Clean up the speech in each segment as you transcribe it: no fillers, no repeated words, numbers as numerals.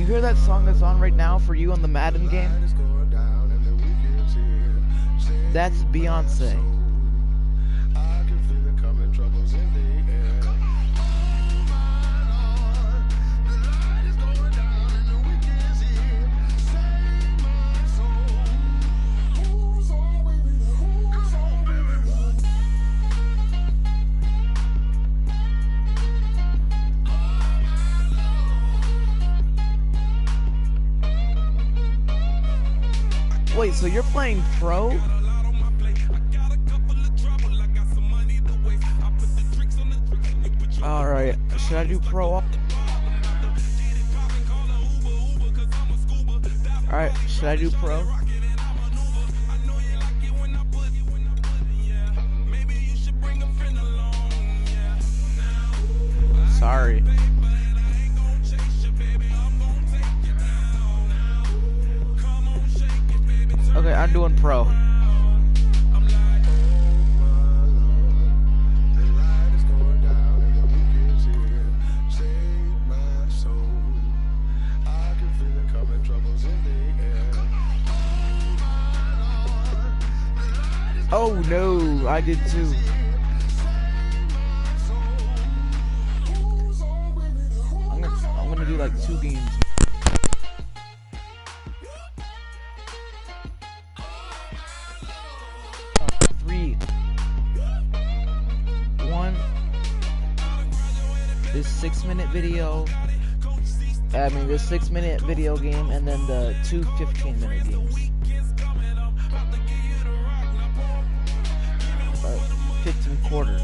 hear that song that's on right now for you on the Madden game? That's Beyonce. Wait, so you're playing pro? Alright, should I do pro? Alright, should I do pro? Sorry. Okay, I'm doing pro. Oh no, I did too. I'm gonna do like 2 games. This 6-minute video, this 6-minute video game, and then the 2 15-minute games. 15 quarter.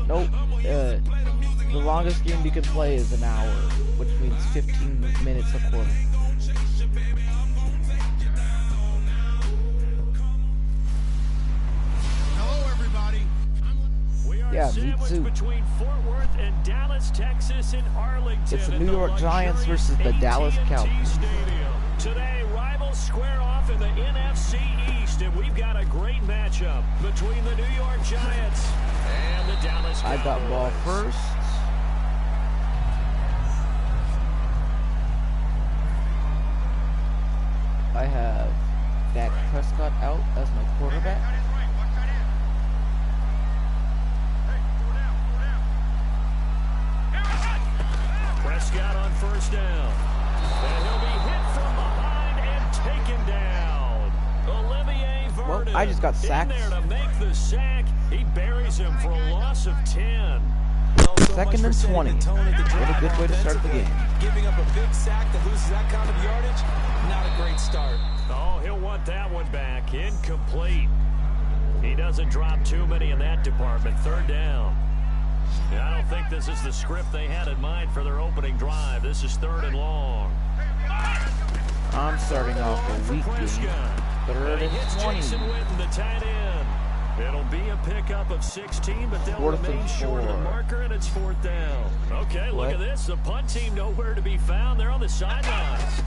Nope. The longest game you can play is an hour, which means 15 minutes a quarter. Yeah, me too. Between Fort Worth and Dallas, Texas, and Arlington. It's the New York Giants versus the Dallas Cowboys. Today, rivals square off in the NFC East, and we've got a great matchup between the New York Giants and the Dallas Cowboys. I got ball first. I have Dak Prescott out as my quarterback. Prescott on first down. And he'll be hit from behind and taken down. Olivier Vernon. Well, I just got sacked. In there to make the sack. He buries him for a loss of 10. Second and 20. What a good way to start the game. Giving up a big sack that loses that kind of yardage, not a great start. Oh, he'll want that one back. Incomplete. He doesn't drop too many in that department. Third down. I don't think this is the script they had in mind for their opening drive. This is 3rd and long. I'm starting off a weak game. 3rd and 20. Jason Witten, the tight end. It'll be a pickup of 16, but they'll remain short of the marker, and it's 4th down. Okay, look at this. The punt team nowhere to be found. They're on the sidelines.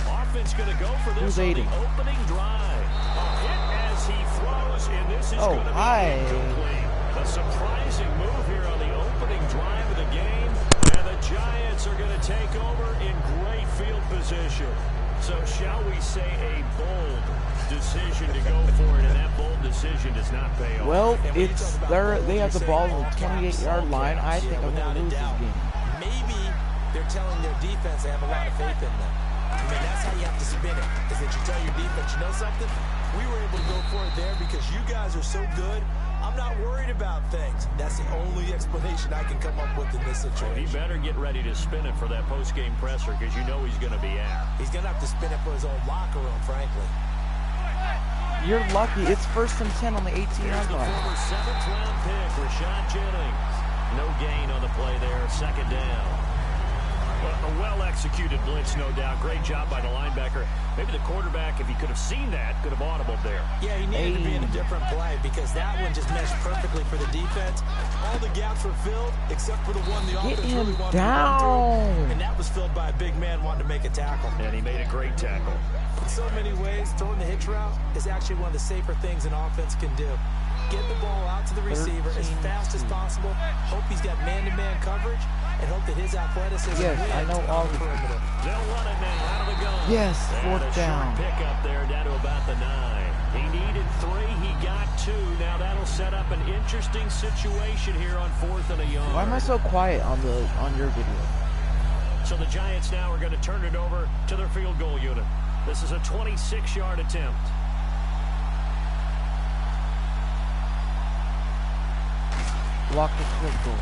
Offense going to go for this on the opening drive. A hit as he throws, and this is going to be incomplete. A surprising move here on the opening drive of the game, and the Giants are going to take over in great field position. So shall we say a bold decision to go for it, and that bold decision does not pay off. Well, it's they have the ball on the 28-yard line. I think I'm going to lose this game. Maybe they're telling their defense they have a lot of faith in them. That's how you have to spin it, is that you tell your defense, you know something? We were able to go for it there because you guys are so good. I'm not worried about things. That's the only explanation I can come up with in this situation. He better get ready to spin it for that post-game presser because you know he's going to be out. He's going to have to spin it for his own locker room, frankly. You're lucky. It's 1st and 10 on the 18-yard line. Former 7th-round pick, Rashad Jennings. No gain on the play there. 2nd down. A well-executed blitz, no doubt. Great job by the linebacker. Maybe the quarterback, if he could have seen that, could have audibled there. Yeah, he needed to be in a different play because that one just meshed perfectly for the defense. All the gaps were filled except for the one the offense really wanted to run through. And that was filled by a big man wanting to make a tackle. And he made a great tackle. In so many ways, throwing the hitch route is actually one of the safer things an offense can do. Get the ball out to the receiver as fast as possible. Hope he's got man-to-man coverage, and hope that his athleticism yes, I know all the perimeter. They'll run it now out of the gun. Yes, fourth down. Pick up there down to about the 9. He needed 3. He got 2. Now that'll set up an interesting situation here on 4th and a yard. Why am I so quiet on your video? So the Giants now are going to turn it over to their field goal unit. This is a 26-yard attempt. Block the field goal.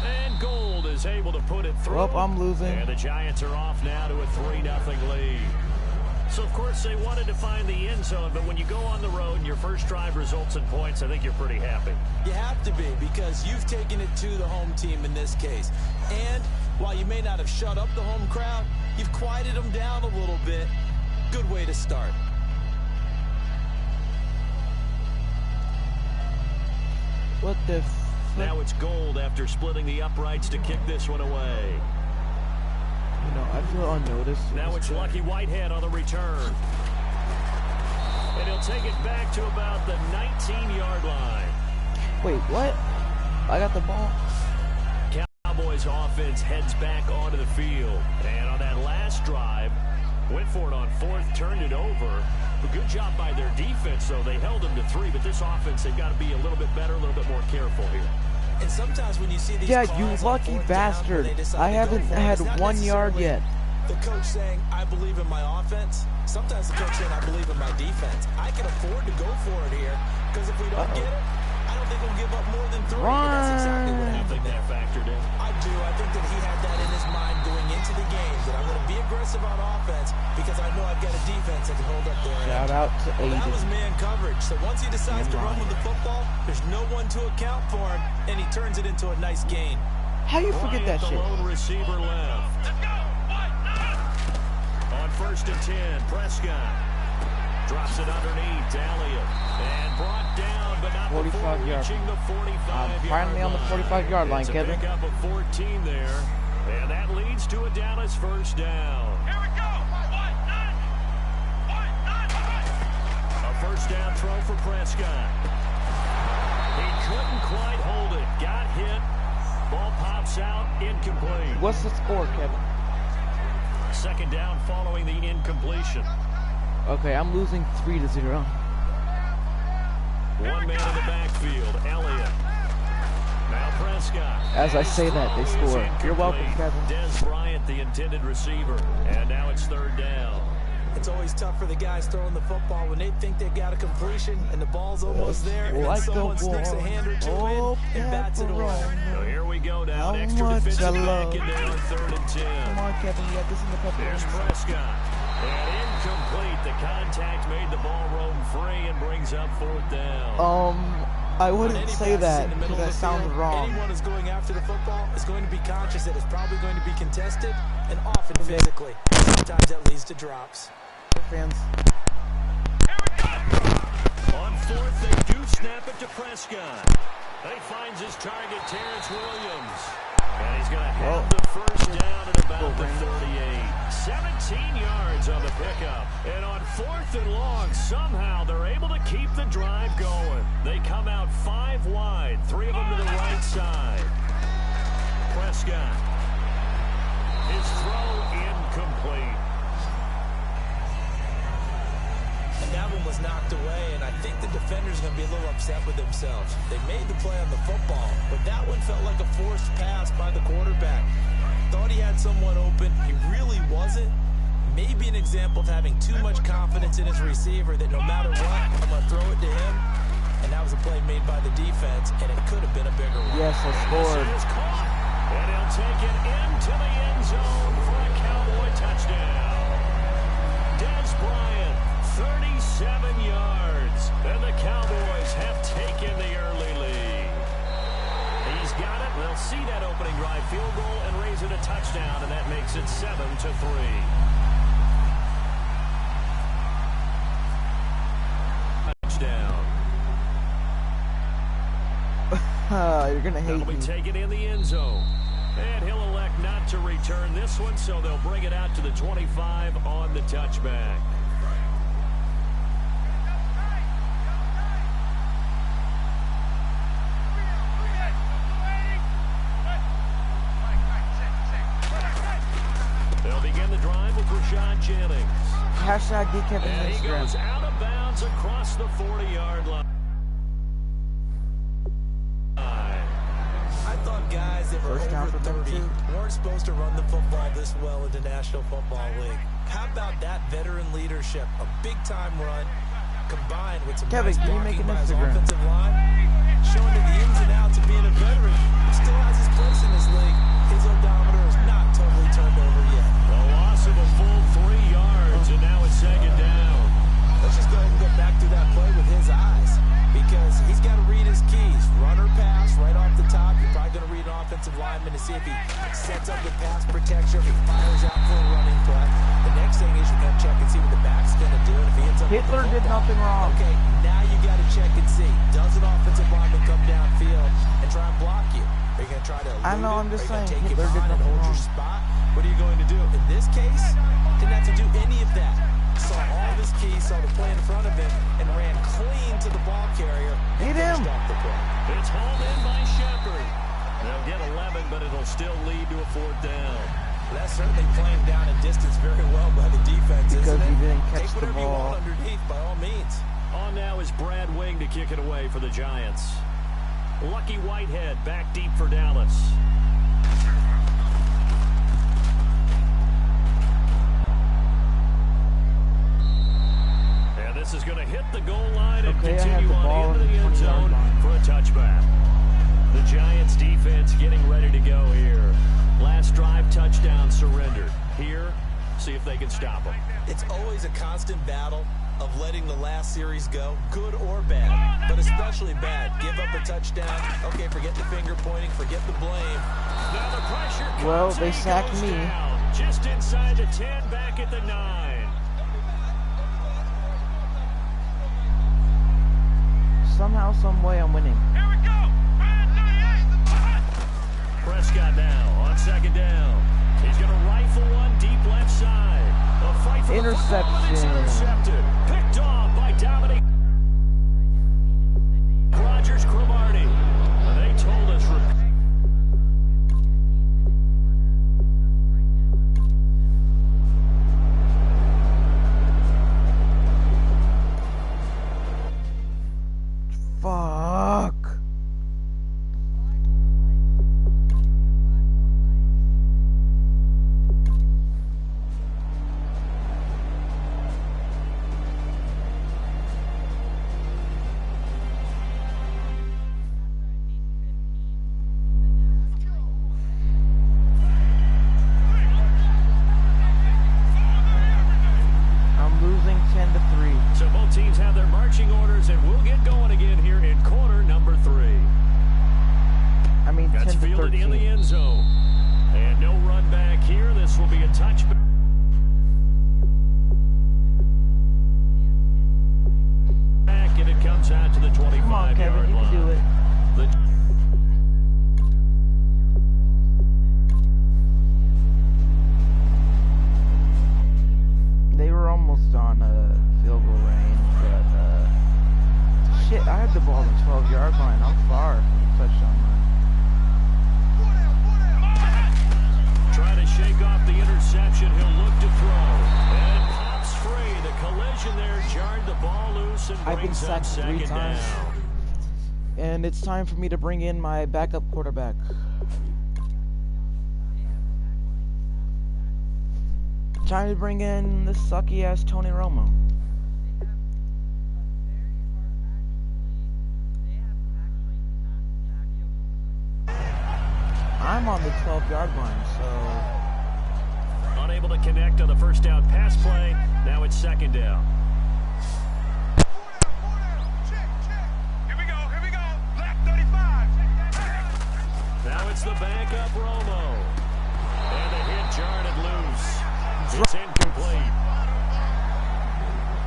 And Gold is able to put it through. Well, I'm losing. And the Giants are off now to a 3-0 lead. So, of course, they wanted to find the end zone, but when you go on the road and your first drive results in points, I think you're pretty happy. You have to be because you've taken it to the home team in this case. And while you may not have shut up the home crowd, you've quieted them down a little bit. Good way to start. What the Now it's Gold after splitting the uprights to kick this one away. You know, I feel unnoticed. Now it's Lucky Whitehead on the return. And he'll take it back to about the 19-yard line. Wait, what? I got the ball. Cowboys offense heads back onto the field. And on that last drive, went for it on 4th, turned it over. A good job by their defense, though. They held them to 3, but this offense, they've got to be a little bit better, a little bit more careful here. And sometimes when you see these you lucky bastard. I haven't had 1 yard yet. The coach saying, I believe in my offense. Sometimes the coach saying, I believe in my defense. I can afford to go for it here because if we don't get it, I don't think we'll give up more than 3. And that's exactly what happened. I think that factored in. I do. I think that he had that in his mind going into the game, that I'm going to be aggressive on offense because I know I've got a defense that can hold up there. Shout out to Aiden. That was man coverage. So once he decides to run with the football, there's no one to account for him, and he turns it into a nice gain. How you forget that shit? The lone receiver left. On 1st and 10, Prescott drops it underneath to Elliott and brought down, but not 45 before yard. reaching the 45-yard finally on the 45-yard line, Kevin. It's a pickup of 14 there, and that leads to a Dallas first down. Here we go. A first down throw for Prescott. He couldn't quite hold it. Got hit. Ball pops out. Incomplete. What's the score, Kevin? Second down following the incompletion. Okay, I'm losing 3-0. One man in the backfield, Elliott. Now Prescott. As I say that, they score. You're welcome, Kevin. Dez Bryant, the intended receiver. And now it's 3rd down. It's always tough for the guys throwing the football when they think they've got a completion and the ball's almost there and then someone sneaks a hand or 2 in and bats it away. So here we go now. An extra defensive back in there on 3rd and 10. Come on, Kevin. You got this in the pepper. Here's Prescott. And incomplete. The contact made the ball roam free and brings up 4th down. I wouldn't say that because that sounds wrong. Anyone who's going after the football is going to be conscious that it's probably going to be contested and often physically. Sometimes that leads to drops. Fans. On 4th, they do snap it to Prescott. He finds his target, Terrence Williams. And he's going to have the first down at about the 38. 17 yards on the pickup. And on 4th and long, somehow they're able to keep the drive going. They come out 5 wide, 3 of them to the right side. Prescott. His throw incomplete. And that one was knocked away, and I think the defender's going to be a little upset with themselves. They made the play on the football, but that one felt like a forced pass by the quarterback. Thought he had someone open. He really wasn't. Maybe an example of having too much confidence in his receiver that no matter what, I'm going to throw it to him. And that was a play made by the defense, and it could have been a bigger one. Yes, I scored. And he'll take it into the end zone for a Cowboy touchdown. Dez Bryant, 37 yards, and the Cowboys have taken the early lead. He He's got it. They'll see that opening drive field goal and raise it a touchdown, and that makes it 7-3. Touchdown. You're going to hate me. That'll be taken in the end zone. And he'll elect not to return this one, so they'll bring it out to the 25 on the touchback. They'll begin the drive with Rashad Jennings. Hashtag DKevin And he Instagram. goes out of bounds across the 40-yard line. I thought guys that were over 30 weren't supposed to run the football this well in the National Football League. How about that veteran leadership? A big-time run combined with some Kevin, nice can you make blocking an by his Instagram? offensive line, showing that the ins and outs of being a veteran still has his place in this league. His odometer is not totally turned over yet. The loss of a full 3 yards, and now it's second down. Let's just go ahead and go back through that play with his eyes, because he's got to read his keys. Run or pass right off the top. You're probably going to read an offensive lineman to see if he sets up the pass protection, if he fires out for a running play. The next thing is you're going to check and see what the back's going to do. And if he ends up Hitler with the did football, nothing wrong. Okay, now you got to check and see. Does an offensive lineman come downfield and try and block you? Are you going to try to I know, I'm just saying, take Hitler it did on and nothing hold your wrong. spot? What are you going to do? In this case, didn't have to do any of that. Saw all of his keys, saw the play in front of him, and ran clean to the ball carrier. Hit him. The play. It's hauled in by Shepard. They'll get 11, but it'll still lead to a 4th down. That's certainly playing down in distance very well by the defense, Because isn't it? he didn't catch Take the whatever you ball. want underneath, by all means. On now is Brad Wing to kick it away for the Giants. Lucky Whitehead back deep for Dallas. And this is going to hit the goal line and continue on into the end zone for a touchback. The Giants defense getting ready to go here. Last drive touchdown surrendered. Here, see if they can stop them. It's always a constant battle of letting the last series go, good or bad, but especially bad. Give up a touchdown. Okay, forget the finger pointing, forget the blame. Now the pressure comes. Well, they sacked me. Down, just inside the 10, back at the 9. Somehow, some way, I'm winning. Here we go. Prescott now on second down. He's going to rifle one deep left side. A fight for Interception. The it's intercepted. Picked off by Dominic Rogers Cromartie. They told us. Fuck. I'm losing 10-3. So both teams have their marching orders, and we'll get going again here in quarter number 3. I mean, That's 10 to fielded 13. in the end zone. And no run back here. This will be a touchback. And it comes out to the 25-yard Come on, Kevin, you line. can do it. They were almost on field goal range, but shit, I had the ball on the 12-yard line. I'm far from the touchdown line. Trying to shake off the interception. He'll look to throw. And pops free. The collision there jarred the ball loose and I've been brings up sacked 3 second times. down. And it's time for me to bring in my backup quarterback. Time to bring in this sucky-ass Tony Romo. I'm on the 12-yard line, so... Unable to connect on the first down pass play. Now it's second down. Here we go. Left 35. It's the backup Romo. And the hit jarred it loose. It's incomplete.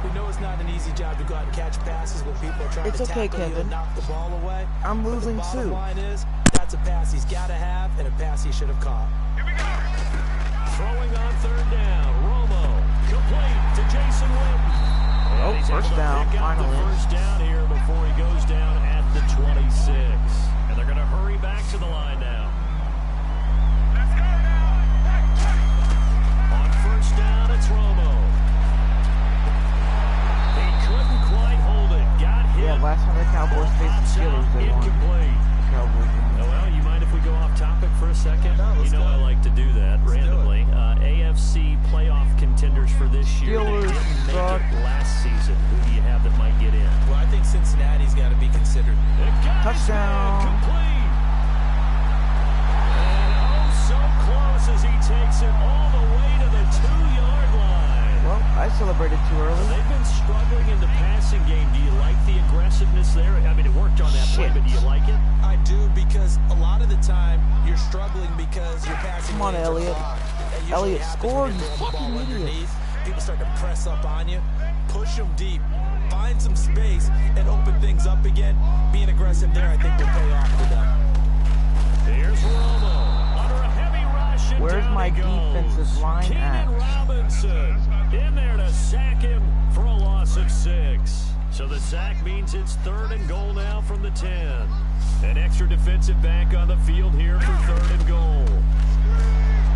We know it's not an easy job to go out and catch passes when people are trying to tackle you and knock the ball away. I'm losing the bottom too. Line is, that's a pass he's got to have and a pass he should have caught. Here we go. Throwing on third down. Romo complete to Jason Witten. Oh, first down, finally. First down here before he goes down at the 26. And they're going to hurry back to the line now. Let's go now. On first down, it's Romo. He couldn't quite hold it. Got hit. Yeah, last time the Cowboys faced the Steelers, they won. Incomplete. Well, you mind if we go off topic for a second? No, you know I like to do that randomly. AFC playoff contenders for this year. Steelers they didn't make suck. it last season. Who do you have that might get in? Well, I think Cincinnati's got to be considered. Touchdown. Complete. And oh, so close as he takes it all the way to the 2-yard line. Well, I celebrated too early. They've been struggling in the passing game. Do you like the aggressiveness there? I mean, it worked on that play, but do you like it? I do, because a lot of the time you're struggling because you're passing. Come on, Elliott. Elliott scored, you fucking idiot. People start to press up on you, push them deep, find some space, and open things up again. Being aggressive there, I think, will pay off for them. Here's Romo under a heavy rush. And where's down my he goes. defensive line Keenan at? Robinson in there to sack him for a loss of 6. So the sack means it's 3rd and goal now from the 10. An extra defensive back on the field here for 3rd and goal.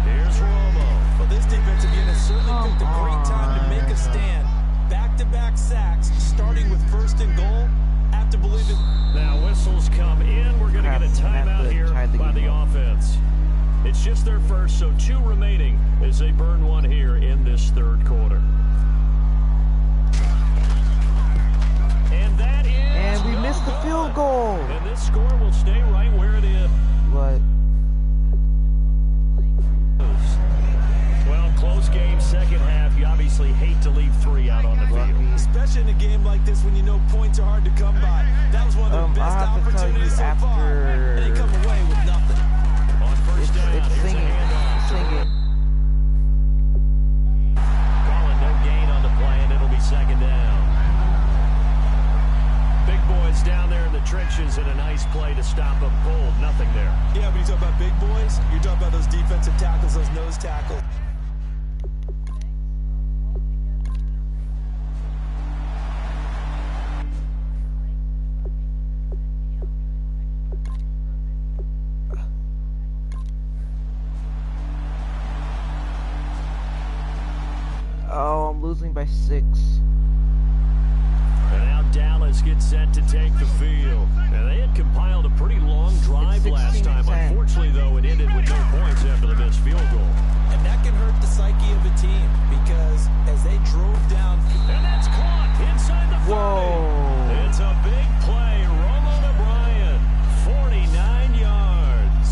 Here's Romo. Well, this defensive unit certainly picked a great time to make a stand. Back-to-back sacks, starting with 1st and goal. Have to believe it. Now whistles come in. We're going to get a timeout here by the offense. It's just their first, so 2 remaining as they burn one here in this 3rd quarter. And that is... And we missed the field goal. And this score will stay right where it is. What? Well, close game, second half. You obviously hate to leave 3 out on the field. Especially in a game like this when you know points are hard to come by. That was one of the best opportunities so far. And they come away with nothing. On first down, it's here's singing. a handoff. Singing. Calling no gain on the play, and it'll be 2nd down. Big boys down there in the trenches, and a nice play to stop them cold. Nothing there. Yeah, when you talk about big boys, you're talking about those defensive tackles, those nose tackles. Oh, I'm losing by 6. And now Dallas gets set to take the field. And they had compiled a pretty long drive last time. Unfortunately, though, it ended with no points after the missed field goal. And that can hurt the psyche of a team because as they drove down... And that's caught inside the 40. Whoa. It's a big play. Romo to Bryant. 49 yards.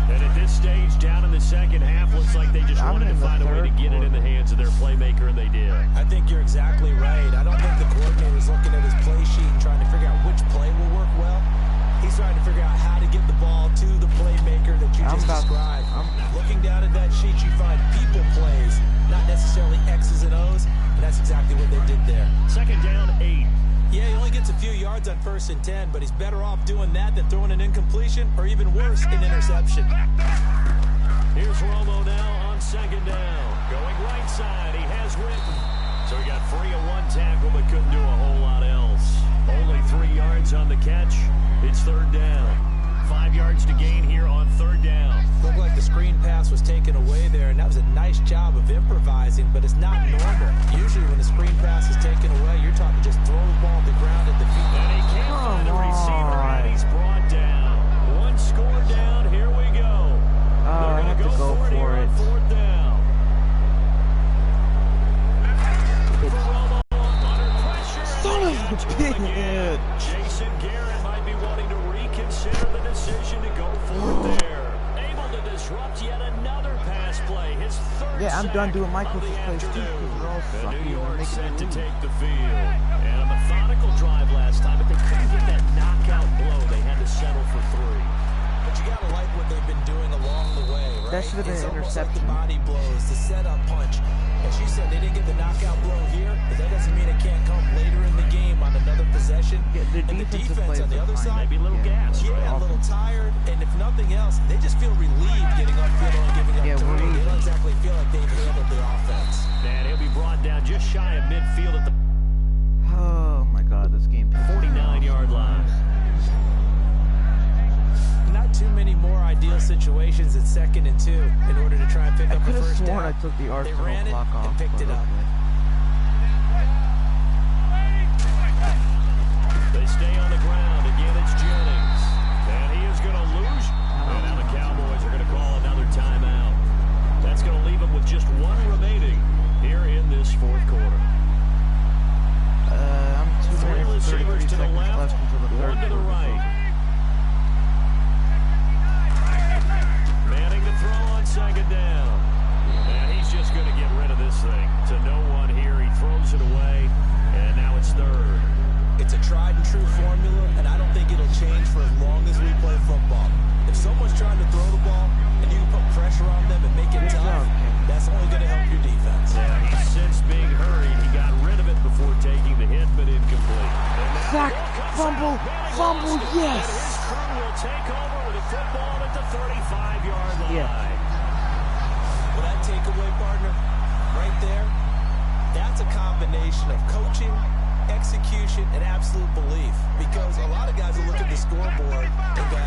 And at this stage, down in the second half, looks like they just wanted to find a way to get it in the hands of their playmaker, and they did. I think you're exactly right. I don't think the coordinator's looking at his play sheet and trying to figure out which play will work well. He's trying to figure out how to get the ball to the playmaker that you just described. Looking down at that sheet, you find people plays, not necessarily X's and O's, and that's exactly what they did there. 2nd down, 8. Yeah, he only gets a few yards on 1st and 10, but he's better off doing that than throwing an incompletion, or even worse, an interception. Here's Romo now on 2nd down. Going right side, he has Witten. So he got free of 1 tackle, but couldn't do a whole lot else. Only 3 yards on the catch. It's 3rd down. 5 yards to gain here on 3rd down. Looked like the screen pass was taken away there, and that was a nice job of improvising, but it's not normal. Usually when the screen pass is taken away, you're talking just throw the ball on the ground at the feet. And he can't find the receiver, and he's brought down. 1 score down, here we go. I have to go for it. 4th down. Son of a bitch! Jason Garrett might be wanting to reconsider the decision to go for it there. Able to disrupt yet another pass play. His 3rd Yeah, I'm done doing my coach's plays too, because they're all sucky. New York set to take the field. And a methodical drive last time, but they couldn't get that knockout blow. They had to settle for 3. But you gotta like what they've been That should have been an interception. Like the body blows, the setup punch. And she said they didn't get the knockout blow here, but that doesn't mean it can't come later in the game on another possession. Yeah, the and the defense on the other side, maybe a little gas, a little tired, and if nothing else, they just feel relieved getting upfield and giving up three. They don't exactly feel like they've handled the offense. And he'll be brought down just shy of midfield at the oh my God, this game 49-yard line. Not too many more ideal situations at 2nd and 2 in order to try and pick up the first down. I took the Arsenal they ran it clock off and picked it up. They stay on the ground. Again, it's Jennings. And he is going to lose. And now the Cowboys are going to call another timeout. That's going to leave them with just one remaining here in this fourth quarter. I'm 2 minutes, 33 to the seconds left, left until the third one to the quarter. right. Manning to throw on 2nd down. And he's just going to get rid of this thing to no one here. He throws it away, and now it's 3rd. It's a tried and true formula, and I don't think it'll change for as long as we play football. If someone's trying to throw the ball and you can put pressure on them and make it tough, that's only going to help your defense. Yeah, he's since being hurried. He got rid of it before taking the hit, but incomplete. Sack, fumble, yes! And his crew will take over with a football at the 35-yard line. Yeah. Well, that takeaway, partner, right there, that's a combination of coaching, execution, and absolute belief. Because a lot of guys will look at the scoreboard and go,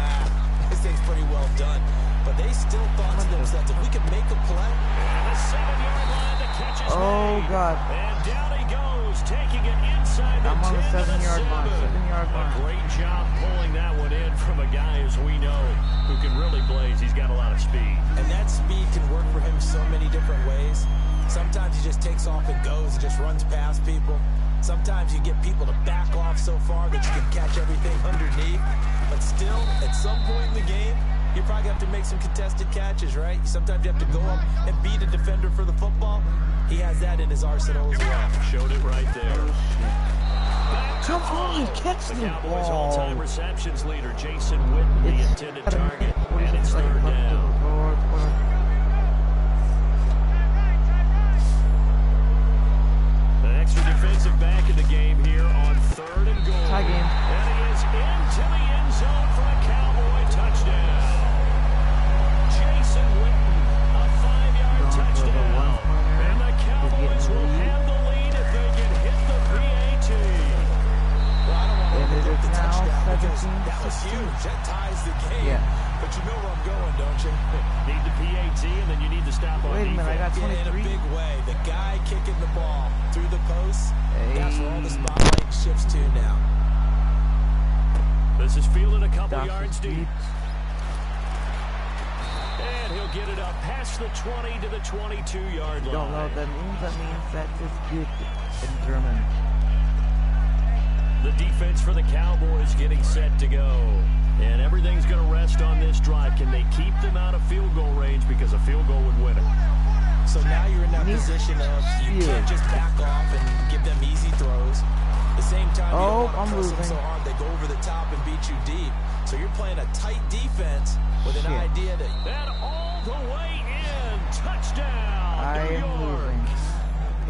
this thing's pretty well done. But they still thought to themselves, if we can make a play. And the 7-yard line, the catch is made. God. And down he goes, taking it inside the 10 I'm on the 7-yard line. 7-yard line. A great job pulling that one in from a guy, as we know, who can really blaze. He's got a lot of speed. And that speed can work for him so many different ways. Sometimes he just takes off and goes and just runs past people. Sometimes you get people to back off so far that you can catch everything underneath. But still, at some point in the game, you probably have to make some contested catches, right? Sometimes you have to go up and beat a defender for the football. He has that in his arsenal as well. Showed it right there. Come on, catch the Cowboys ball. all-time receptions leader, Jason Witten, the intended target. And it's 3rd down. An extra defensive back in the game here on 3rd and goal. Tie game. And he is into the end zone for a Cowboy touchdown. Jason Witten, a 5-yard touchdown. And the Cowboys will have the lead if they can hit the PAT. Well, I don't want And to it is the now touchdown because 17-16. that was huge. That ties the game. Yeah. But you know where I'm going, don't you? Need the PAT, and then you need to stop on Wait a minute, I got defense. In a 23. big way. The guy kicking the ball through the post, that's where all the spotlight shifts to now. This is fielded a couple Dr. yards Speed. deep. And he'll get it up past the 20 to the 22-yard line. Don't know what that means. That means that is good in German. The defense for the Cowboys getting set to go. And everything's going to rest on this drive. Can they keep them out of field goal range? Because a field goal would win it. So now you're in that position of you can't just back off and give them easy throws. At the same time, you don't want to press them so hard they go over the top and beat you deep. So you're playing a tight defense with an idea that... And all the way in. Touchdown, New York.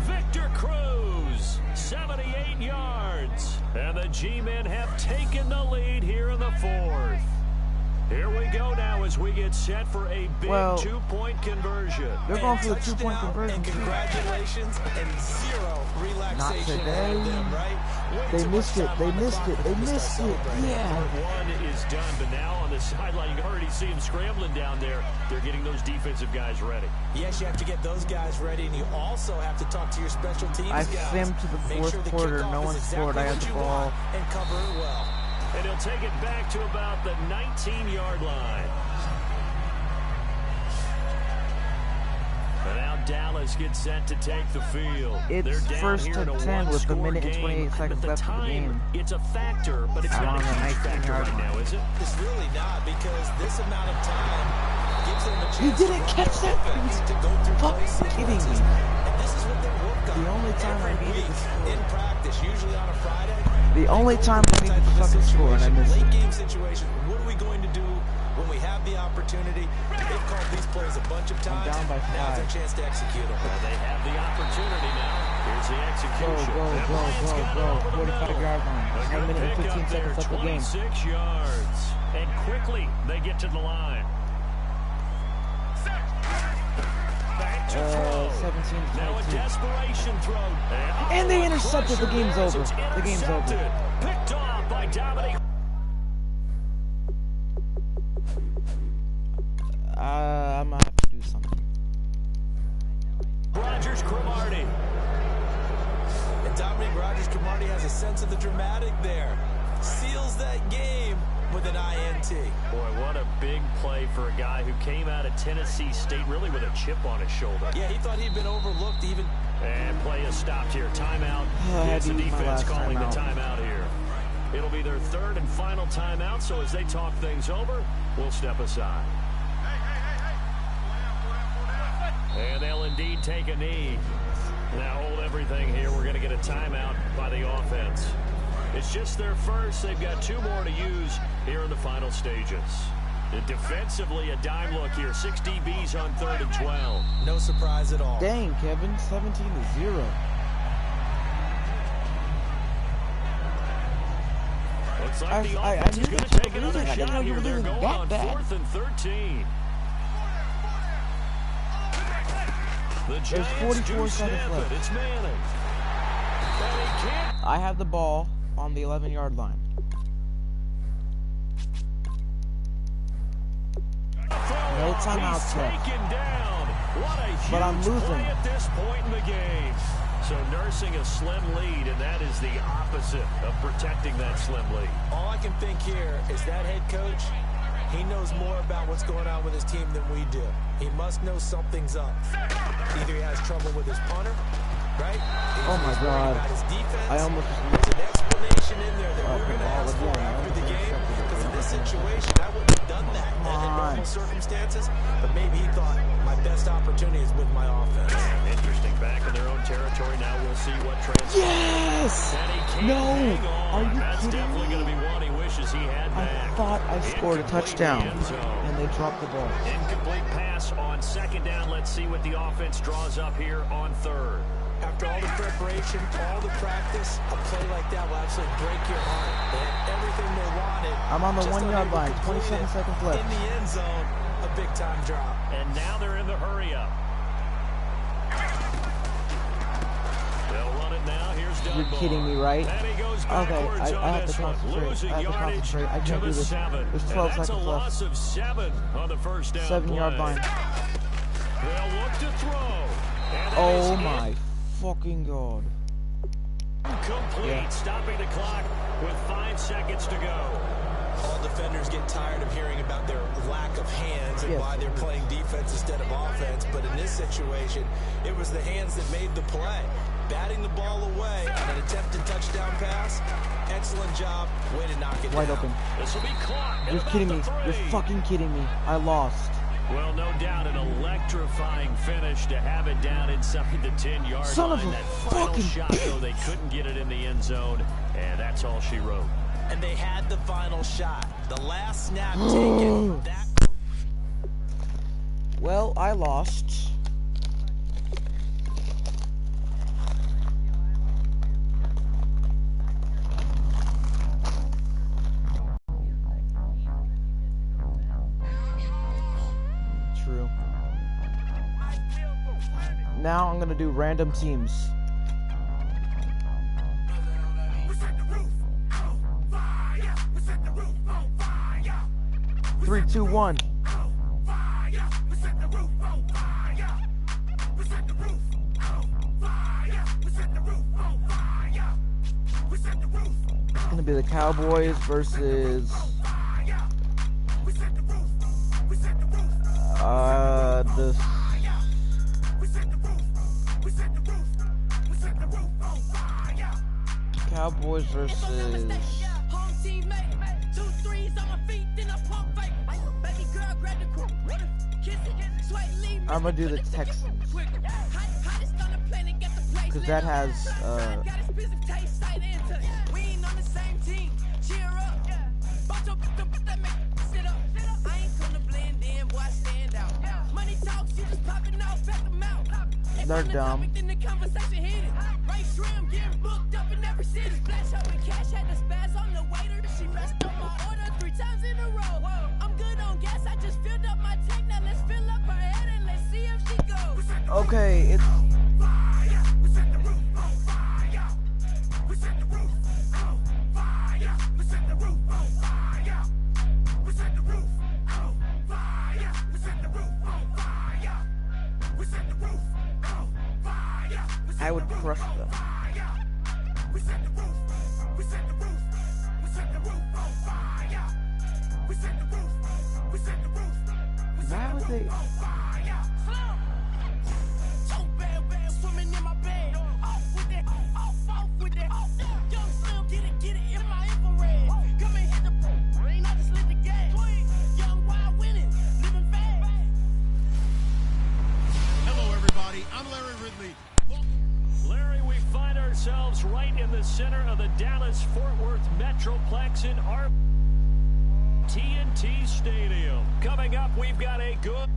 Victor Cruz, 78 yards. And the G-men have taken the lead here in the 4th. Here we go now as we get set for a big 2-point conversion. They're going for the 2-point conversion. And congratulations and zero relaxation. Not today. Them, right? They missed it. They missed it. They missed it. Yeah. Part 1 is done, but now on the sideline, you can already see them scrambling down there. They're getting those defensive guys ready. Yes, you have to get those guys ready, and you also have to talk to your special teams guys. I simmed to the 4th quarter. No one scored. I had the ball. And cover it well. And he'll take it back to about the 19-yard line. And now Dallas gets set to take the field. It's They're down 1st here in and a 10 with a one-score minute and game. 28 seconds At left the of the time, game. it's a factor, but it's I'm not on a the huge factor 19-yard right line. now, is it? It's really not, because this amount of time gives them a chance He didn't catch that. to go through Fucking kidding me. And this is what they work on. The only time I needed to score. In practice, usually on a Friday, The only time we need to fucking score, and I missed it. Late game situation. What are we going to do when we have the opportunity? They've called these plays a bunch of times. Down by 5. Now's their chance to execute them. Well, they have the opportunity now. Here's the execution. Go. 45-yard line. 1 minute and 15 seconds left of the game. 26 yards. And quickly, they get to the line. Back to throw. 17 Now a 22. desperation throw. And they intercepted. The game's over. The game's over. Picked off by Dominic. I'm gonna have to do something. Rodgers-Cromartie. And Dominic Rodgers-Cromartie has a sense of the dramatic there. Seals that game with an INT. Boy, what a big play for a guy who came out of Tennessee State really with a chip on his shoulder. Yeah, he thought he'd been overlooked even. And play is stopped here. Timeout. It's the defense calling the timeout here. It'll be their third and final timeout, so as they talk things over, we'll step aside. And they'll indeed take a knee. Now hold everything here. We're going to get a timeout by the offense. It's just their first. They've got 2 more to use here in the final stages. And defensively, a dime look here. 6 DBs on 3rd and 12. No surprise at all. Dang, Kevin. 17-0. Looks like the offense is going to take another shot here. They're going on 4th and 13. There's 44 seconds left. It's Manning. I have the ball on the 11-yard line. No timeouts left. But I'm losing. At this point in the game. So nursing a slim lead, and that is the opposite of protecting that slim lead. All I can think here is that head coach, he knows more about what's going on with his team than we do. He must know something's up. Either he has trouble with his punter, right? Oh my God. About his defense. I almost There's an explanation in there that we're going to ask for after the game. Because in this situation, I wouldn't have done that in normal circumstances. But maybe he thought my best opportunity is with my offense. Interesting. Back in their own territory. Now we'll see what transpires. Yes! No! Are you That's kidding definitely me? going to be one he wishes he had back. I thought I scored a touchdown, and they dropped the ball. Incomplete pass on 2nd down. Let's see what the offense draws up here on 3rd. After all the preparation, all the practice, a play like that will absolutely break your heart. They had everything they wanted. I'm on the just 1-yard line. unable to 27 complete it. seconds left. In the end zone, a big-time drop. And now they're in the hurry-up. They'll run it now. Here's Dunbar. You're kidding me, right? And he goes Okay, backwards I on have to this one. concentrate. Losing I have to yardage concentrate. I to can't the do this. 7. There's 12 and that's seconds a left. loss of 7 on the first down 7-yard play. line. They'll look to throw. And it Oh is my fucking God. complete, Yeah. stopping the clock with 5 seconds to go. All defenders get tired of hearing about their lack of hands and Yes. why they're playing defense instead of offense. But in this situation, it was the hands that made the play. Batting the ball away on an attempted touchdown pass. Excellent job. Way to knock it Wide down. open. This will be caught. at You're about kidding the me. 3. You're fucking kidding me. I lost. Well, no doubt an electrifying finish to have it down inside the 10-yard Son line. of a That final fucking shot, though, they couldn't get it in the end zone, and that's all she wrote. And they had the final shot. The last snap taken. That Well, I lost. True. Now I'm gonna do random teams. Three, two, one. It's gonna be the Cowboys versus the Cowboys versus I'm gonna do the Texans because that has They're dumb. Okay, it's I would crush them. Why would they? Hello, everybody. I'm Larry Ridley. Larry, we find ourselves right in the center of the Dallas-Fort Worth Metroplex in our TNT Stadium. Coming up, we've got a good